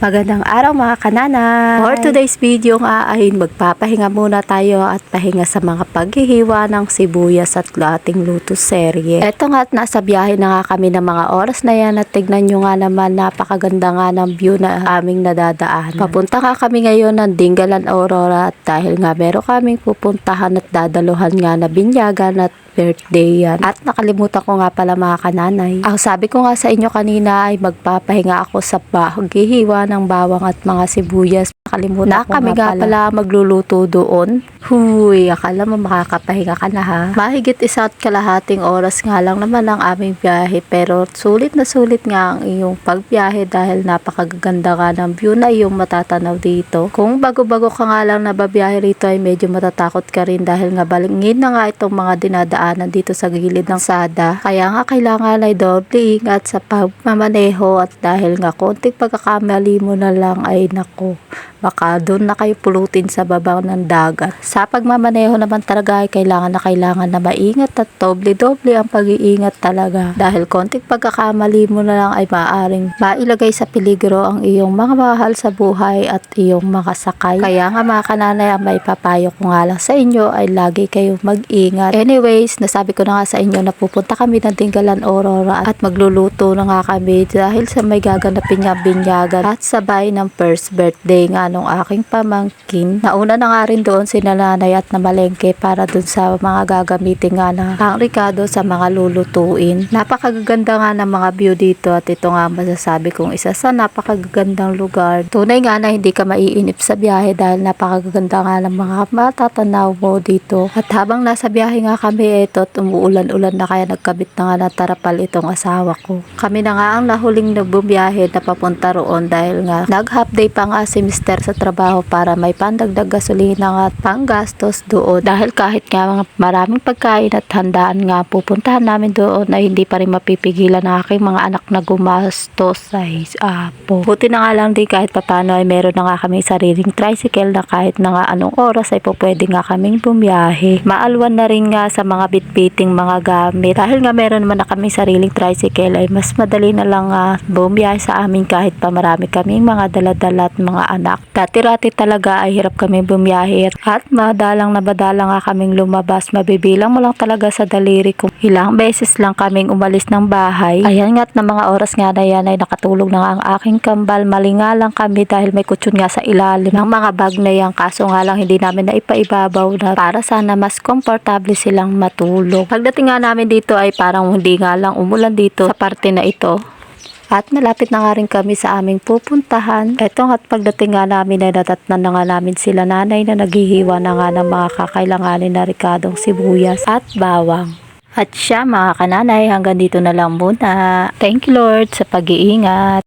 Magandang araw mga kanana! For today's video nga ay magpapahinga muna tayo at pahinga sa mga paghihiwa ng sibuyas at ating luto serye. Eto nga at nasa biyahe na nga kami ng mga oras na yan at tignan nyo nga naman napakaganda nga ng view na aming nadadaan. Papunta nga kami ngayon ng Dingalan Aurora at dahil nga meron kaming pupuntahan at dadaluhan nga na binyagan at birthday yan. At nakalimutan ko nga pala mga kananay. Ang sabi ko nga sa inyo kanina ay magpapahinga ako sa paghihiwa ng bawang at mga sibuyas. Nakalimutan ko kami nga pala magluluto doon. Huy, akala mo makakapahinga ka na ha. Mahigit 1.5 oras nga lang naman ang aming biyahe pero sulit na sulit nga ang iyong pagbiyahe dahil napakaganda nga ng view na iyong matatanaw dito. Kung bago-bago ka nga lang nababiyahe rito ay medyo matatakot ka rin dahil nga balingin na nga itong mga dinadaanan dito sa gilid ng sada. Kaya nga kailangan ay doble ingat sa pagmamaneho at dahil nga konting pagkakamali mo na lang ay nako, baka doon na kayo pulutin sa babaw ng dagat. Sa pagmamaneho naman talaga ay kailangan na maingat at doble-doble ang pag-iingat talaga. Dahil konting pagkakamali mo na lang ay maaaring mailagay sa peligro ang iyong mga mahal sa buhay at iyong mga sakay. Kaya nga mga kananay, ang may papayo ko nga lang sa inyo ay lagi kayong mag-ingat. Anyways, nasabi ko na nga sa inyo na pupunta kami ng Dingalan Aurora at magluluto na nga kami dahil sa may gaganapin nga binyagan at sabay ng first birthday nga nung aking pamangkin. Nauna na nga rin doon si nanay at namalengke para dun sa mga gagamitin nga na ang Ricardo sa mga lulutuin. Napakaganda nga ng mga view dito at ito nga masasabi kong isa sa napakagandang lugar. Tunay nga na hindi ka maiinip sa biyahe dahil napakaganda nga ng mga matatanaw mo dito. At habang nasa biyahe nga kami ito at umuulan-ulan na kaya nagkabit na nga ng tarapal itong asawa ko. Kami na nga ang nahuling nagbubiyahe na papunta roon dahil nga nag-half day pa nga si Mr. sa trabaho para may pandagdag gasolina at panggastos doon. Dahil kahit nga mga maraming pagkain at handaan nga pupuntahan namin doon ay hindi pa rin mapipigilan ng aking mga anak na gumastos sa apo. Buti na nga lang din kahit papano ay meron na nga kaming sariling tricycle na kahit na nga anong oras ay pwede nga kaming bumiyahe. Maalwan na rin nga sa mga bitbiting mga gamit. Dahil nga meron naman na kaming sariling tricycle ay mas madali na lang bumiyahe sa amin kahit pa marami kaming mga daladala at mga anak. Dati-rati talaga ay hirap kami bumiyahe at madalang nga kaming lumabas. Mabibilang mo lang talaga sa daliri kung ilang beses lang kaming umalis ng bahay. Ayan nga't na mga oras nga na yan ay nakatulog na nga ang aking kambal. Malinga lang kami dahil may kutsyon nga sa ilalim ng mga bag na yan. Kaso nga lang hindi namin na ipaibabaw na para sana mas komportable silang matulog. Pagdating nga namin dito ay parang hindi nga lang umulan dito sa parte na ito. At malapit na nga rin kami sa aming pupuntahan. Eto at pagdating nga namin ay natatnan na nga namin sila nanay na naghihiwa na nga ng mga kakailanganin na rikadong sibuyas at bawang. At siya mga kananay, hanggang dito na lang muna. Thank you Lord sa pag-iingat.